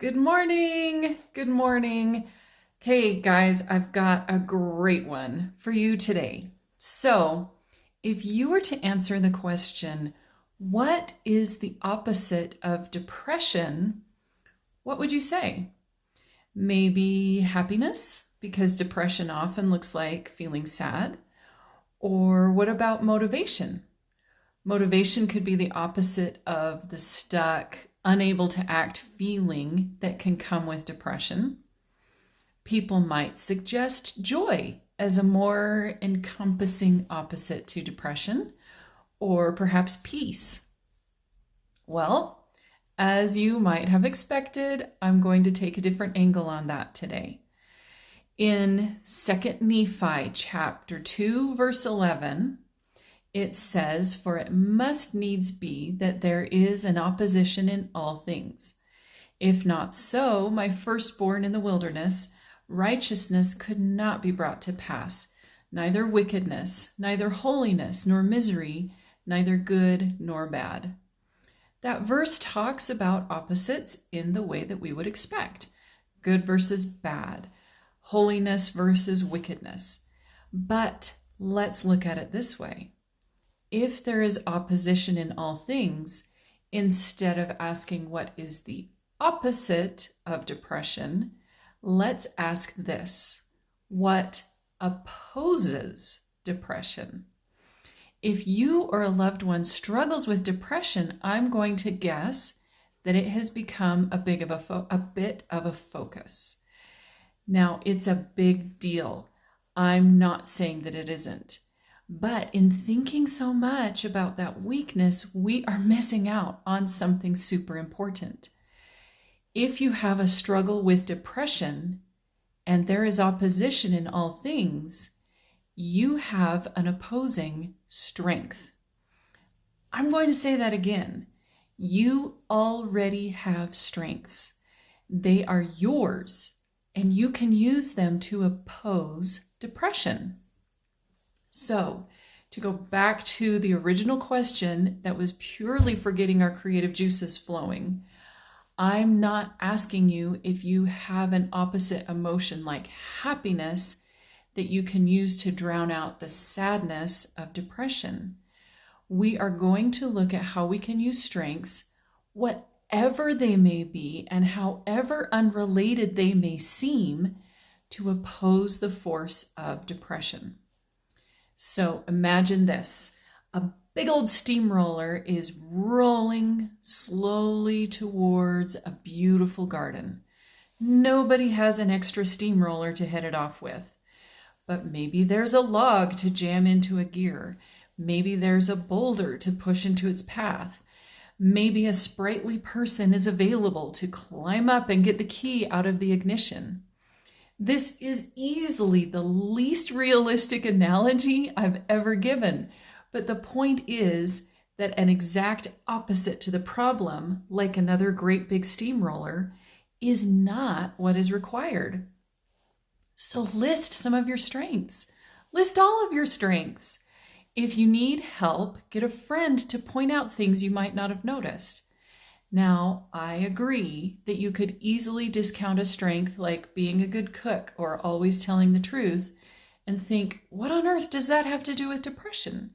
Good morning. Good morning. Okay, guys, I've got a great one for you today. So, if you were to answer the question, what is the opposite of depression? What would you say? Maybe happiness, because depression often looks like feeling sad. Or what about motivation? Motivation could be the opposite of the stuck, unable to act feeling that can come with depression. People might suggest joy as a more encompassing opposite to depression, or perhaps peace. Well, as you might have expected, I'm going to take a different angle on that today. In 2 Nephi chapter 2, verse 11, it says, "For it must needs be that there is an opposition in all things. If not so, my firstborn in the wilderness, righteousness could not be brought to pass, neither wickedness, neither holiness, nor misery, neither good nor bad." That verse talks about opposites in the way that we would expect. Good versus bad, holiness versus wickedness. But let's look at it this way. If there is opposition in all things, instead of asking what is the opposite of depression, let's ask this: what opposes depression? If you or a loved one struggles with depression, I'm going to guess that it has become a bit of a focus. Now, it's a big deal. I'm not saying that it isn't. But in thinking so much about that weakness, we are missing out on something super important. If you have a struggle with depression and there is opposition in all things, you have an opposing strength. I'm going to say that again. You already have strengths. They are yours, and you can use them to oppose depression. So, to go back to the original question that was purely for getting our creative juices flowing, I'm not asking you if you have an opposite emotion like happiness that you can use to drown out the sadness of depression. We are going to look at how we can use strengths, whatever they may be and however unrelated they may seem, to oppose the force of depression. So imagine this. A big old steamroller is rolling slowly towards a beautiful garden. Nobody has an extra steamroller to head it off with. But maybe there's a log to jam into a gear. Maybe there's a boulder to push into its path. Maybe a sprightly person is available to climb up and get the key out of the ignition. This is easily the least realistic analogy I've ever given, but the point is that an exact opposite to the problem, like another great big steamroller, is not what is required. So list some of your strengths. List all of your strengths. If you need help, get a friend to point out things you might not have noticed. Now, I agree that you could easily discount a strength like being a good cook or always telling the truth and think, what on earth does that have to do with depression?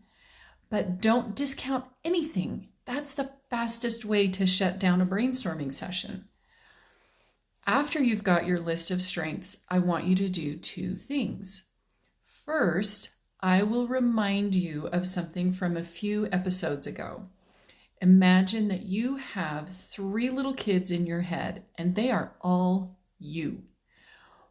But don't discount anything. That's the fastest way to shut down a brainstorming session. After you've got your list of strengths, I want you to do two things. First, I will remind you of something from a few episodes ago. Imagine that you have 3 little kids in your head, and they are all you.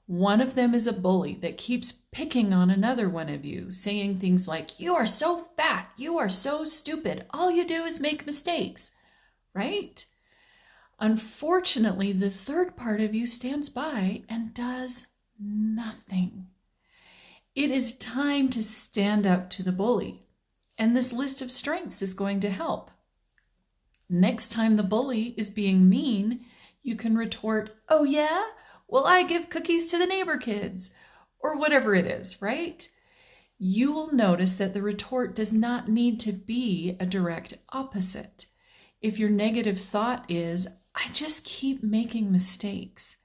One of them is a bully that keeps picking on another one of you, saying things like, "You are so fat, you are so stupid, all you do is make mistakes," right? Unfortunately, the third part of you stands by and does nothing. It is time to stand up to the bully, and this list of strengths is going to help. Next time the bully is being mean, you can retort, "Oh yeah? Well, I give cookies to the neighbor kids," or whatever it is, right? You will notice that the retort does not need to be a direct opposite. If your negative thought is, I just keep making mistakes.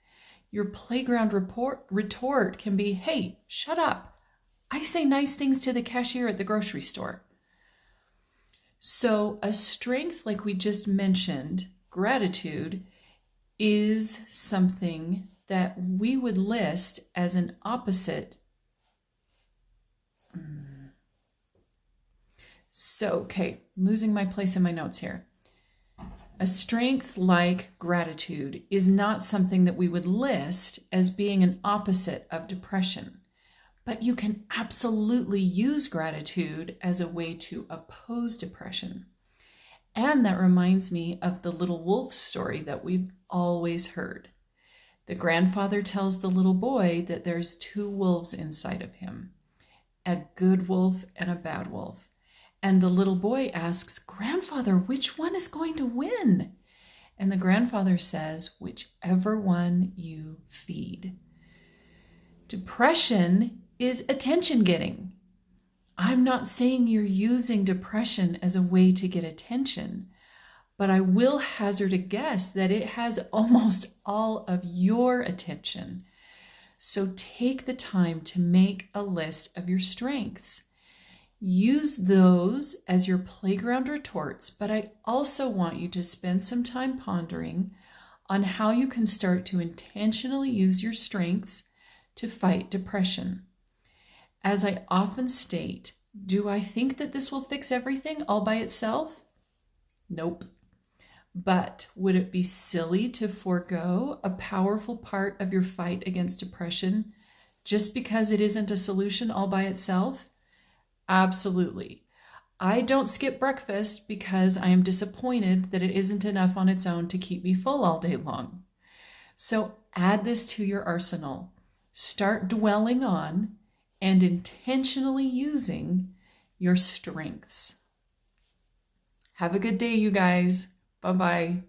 Your playground retort can be, hey, shut up. I say nice things to the cashier at the grocery store. So a strength like we just mentioned, gratitude, is something that we would list as an opposite. So, okay, losing my place in my notes here. A strength like gratitude is not something that we would list as being an opposite of depression. But you can absolutely use gratitude as a way to oppose depression. And that reminds me of the little wolf story that we've always heard. The grandfather tells the little boy that there's two wolves inside of him, a good wolf and a bad wolf. And the little boy asks, "Grandfather, which one is going to win?" And the grandfather says, "Whichever one you feed." Depression is attention getting. I'm not saying you're using depression as a way to get attention, but I will hazard a guess that it has almost all of your attention. So take the time to make a list of your strengths. Use those as your playground retorts, but I also want you to spend some time pondering on how you can start to intentionally use your strengths to fight depression. As I often state, do I think that this will fix everything all by itself? Nope. But would it be silly to forego a powerful part of your fight against depression just because it isn't a solution all by itself? Absolutely. I don't skip breakfast because I am disappointed that it isn't enough on its own to keep me full all day long. So add this to your arsenal. Start dwelling on and intentionally using your strengths. Have a good day, you guys. Bye-bye.